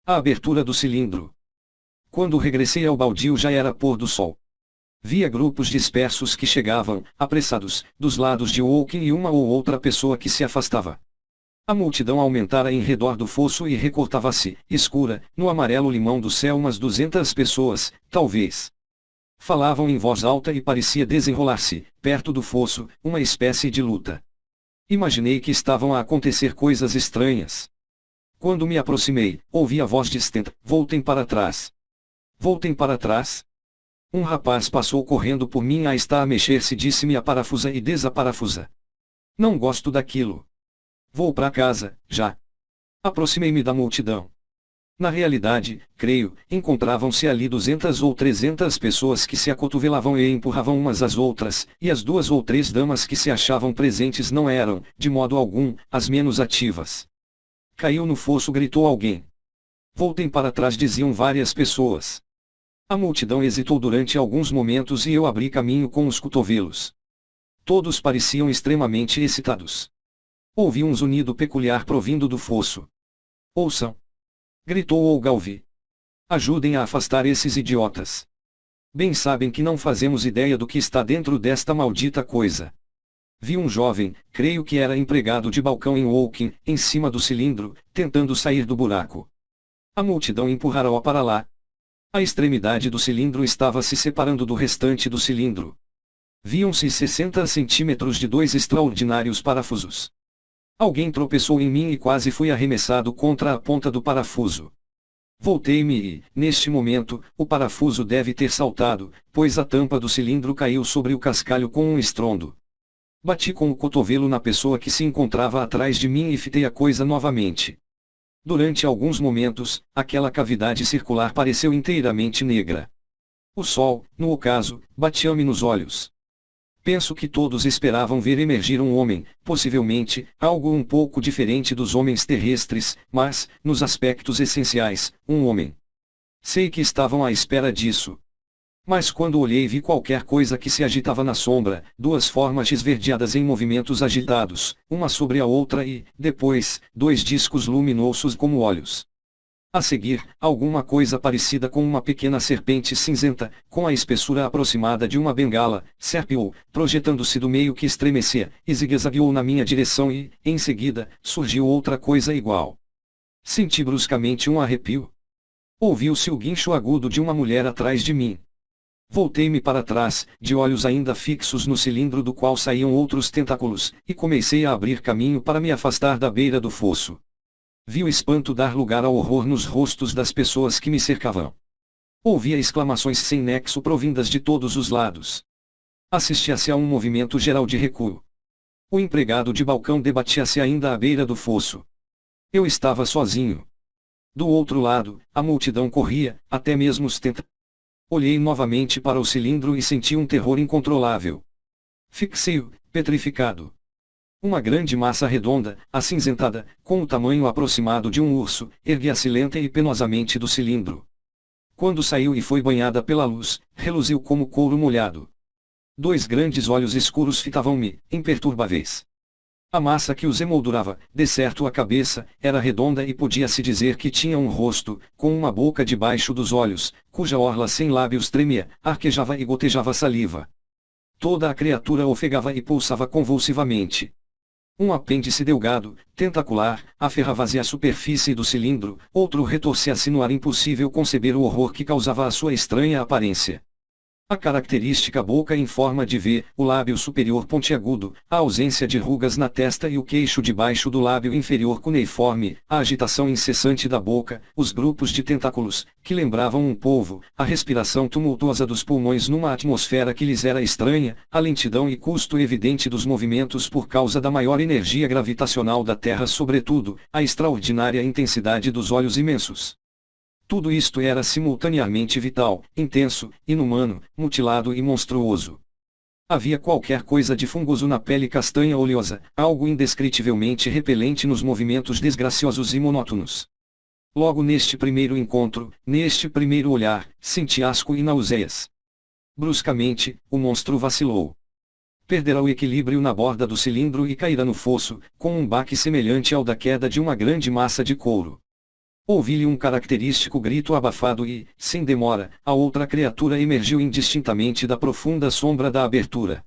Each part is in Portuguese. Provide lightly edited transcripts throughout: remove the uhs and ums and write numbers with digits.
A abertura do cilindro. Quando regressei ao baldio já era pôr do sol. Via grupos dispersos que chegavam, apressados, dos lados de Woking e uma ou outra pessoa que se afastava. A multidão aumentara em redor do fosso e recortava-se, escura, no amarelo-limão do céu umas 200 pessoas, talvez. Falavam em voz alta e parecia desenrolar-se, perto do fosso, uma espécie de luta. Imaginei que estavam a acontecer coisas estranhas. Quando me aproximei, ouvi a voz de Stent: voltem para trás. Voltem para trás? Um rapaz passou correndo por mim. Está a mexer-se, disse-me, a parafusa e desaparafusa. Não gosto daquilo. Vou para casa, já. Aproximei-me da multidão. Na realidade, creio, encontravam-se ali 200 ou 300 pessoas que se acotovelavam e empurravam umas às outras, e as 2 ou 3 damas que se achavam presentes não eram, de modo algum, as menos ativas. Caiu no fosso, gritou alguém. Voltem para trás, diziam várias pessoas. A multidão hesitou durante alguns momentos e eu abri caminho com os cotovelos. Todos pareciam extremamente excitados. Ouvi um zunido peculiar provindo do fosso. Ouçam! Gritou Ogilvy. Ajudem a afastar esses idiotas. Bem sabem que não fazemos ideia do que está dentro desta maldita coisa. Vi um jovem, creio que era empregado de balcão em Woking, em cima do cilindro, tentando sair do buraco. A multidão empurrara-o para lá. A extremidade do cilindro estava se separando do restante do cilindro. Viam-se 60 centímetros de 2 extraordinários parafusos. Alguém tropeçou em mim e quase fui arremessado contra a ponta do parafuso. Voltei-me e, neste momento, o parafuso deve ter saltado, pois a tampa do cilindro caiu sobre o cascalho com um estrondo. Bati com o cotovelo na pessoa que se encontrava atrás de mim e fitei a coisa novamente. Durante alguns momentos, aquela cavidade circular pareceu inteiramente negra. O sol, no ocaso, batia-me nos olhos. Penso que todos esperavam ver emergir um homem, possivelmente, algo um pouco diferente dos homens terrestres, mas, nos aspectos essenciais, um homem. Sei que estavam à espera disso. Mas quando olhei vi qualquer coisa que se agitava na sombra, 2 formas esverdeadas em movimentos agitados, uma sobre a outra e, depois, 2 discos luminosos como olhos. A seguir, alguma coisa parecida com uma pequena serpente cinzenta, com a espessura aproximada de uma bengala, serpeou, projetando-se do meio que estremecia, e zigue-zagueou na minha direção e, em seguida, surgiu outra coisa igual. Senti bruscamente um arrepio. Ouviu-se o guincho agudo de uma mulher atrás de mim. Voltei-me para trás, de olhos ainda fixos no cilindro do qual saíam outros tentáculos, e comecei a abrir caminho para me afastar da beira do fosso. Vi o espanto dar lugar ao horror nos rostos das pessoas que me cercavam. Ouvia exclamações sem nexo provindas de todos os lados. Assistia-se a um movimento geral de recuo. O empregado de balcão debatia-se ainda à beira do fosso. Eu estava sozinho. Do outro lado, a multidão corria, até mesmo os tentáculos. Olhei novamente para o cilindro e senti um terror incontrolável. Fixei-o, petrificado. Uma grande massa redonda, acinzentada, com o tamanho aproximado de um urso, erguia-se lenta e penosamente do cilindro. Quando saiu e foi banhada pela luz, reluziu como couro molhado. 2 grandes olhos escuros fitavam-me, imperturbáveis. A massa que os emoldurava, de certo a cabeça, era redonda e podia-se dizer que tinha um rosto, com uma boca debaixo dos olhos, cuja orla sem lábios tremia, arquejava e gotejava saliva. Toda a criatura ofegava e pulsava convulsivamente. Um apêndice delgado, tentacular, aferrava-se à superfície do cilindro, outro retorcia-se no ar. Impossível conceber o horror que causava a sua estranha aparência. A característica boca em forma de V, o lábio superior pontiagudo, a ausência de rugas na testa e o queixo debaixo do lábio inferior cuneiforme, a agitação incessante da boca, os grupos de tentáculos, que lembravam um polvo, a respiração tumultuosa dos pulmões numa atmosfera que lhes era estranha, a lentidão e custo evidente dos movimentos por causa da maior energia gravitacional da Terra, sobretudo, a extraordinária intensidade dos olhos imensos. Tudo isto era simultaneamente vital, intenso, inumano, mutilado e monstruoso. Havia qualquer coisa de fungoso na pele castanha oleosa, algo indescritivelmente repelente nos movimentos desgraciosos e monótonos. Logo neste primeiro encontro, neste primeiro olhar, senti asco e náuseas. Bruscamente, o monstro vacilou. Perderá o equilíbrio na borda do cilindro e cairá no fosso, com um baque semelhante ao da queda de uma grande massa de couro. Ouvi-lhe um característico grito abafado e, sem demora, a outra criatura emergiu indistintamente da profunda sombra da abertura.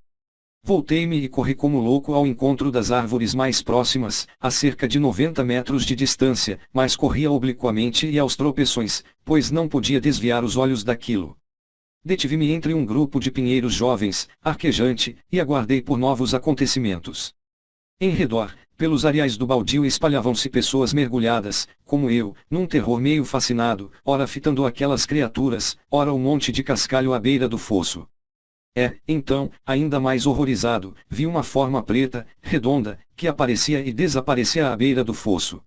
Voltei-me e corri como louco ao encontro das árvores mais próximas, a cerca de 90 metros de distância, mas corria obliquamente e aos tropeções, pois não podia desviar os olhos daquilo. Detive-me entre um grupo de pinheiros jovens, arquejante, e aguardei por novos acontecimentos. Em redor, pelos areais do baldio espalhavam-se pessoas mergulhadas, como eu, num terror meio fascinado, ora fitando aquelas criaturas, ora o monte de cascalho à beira do fosso. Então, ainda mais horrorizado, vi uma forma preta, redonda, que aparecia e desaparecia à beira do fosso.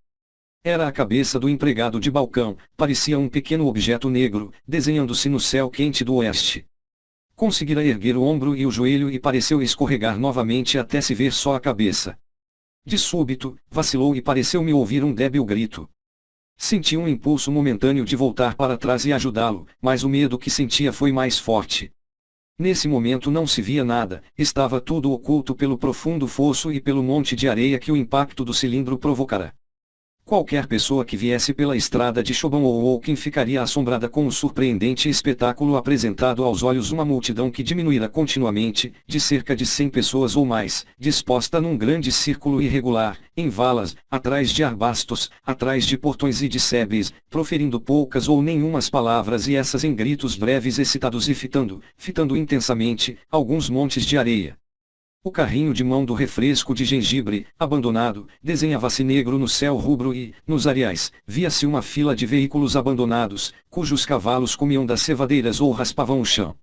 Era a cabeça do empregado de balcão, parecia um pequeno objeto negro, desenhando-se no céu quente do oeste. Conseguira erguer o ombro e o joelho e pareceu escorregar novamente até se ver só a cabeça. De súbito, vacilou e pareceu-me ouvir um débil grito. Senti um impulso momentâneo de voltar para trás e ajudá-lo, mas o medo que sentia foi mais forte. Nesse momento não se via nada, estava tudo oculto pelo profundo fosso e pelo monte de areia que o impacto do cilindro provocara. Qualquer pessoa que viesse pela estrada de Chobão ou Woking ficaria assombrada com o surpreendente espetáculo apresentado aos olhos, uma multidão que diminuíra continuamente, de cerca de 100 pessoas ou mais, disposta num grande círculo irregular, em valas, atrás de arbustos, atrás de portões e de sebes, proferindo poucas ou nenhumas palavras e essas em gritos breves excitados e fitando intensamente, alguns montes de areia. O carrinho de mão do refresco de gengibre, abandonado, desenhava-se negro no céu rubro e, nos areais, via-se uma fila de veículos abandonados, cujos cavalos comiam das cevadeiras ou raspavam o chão.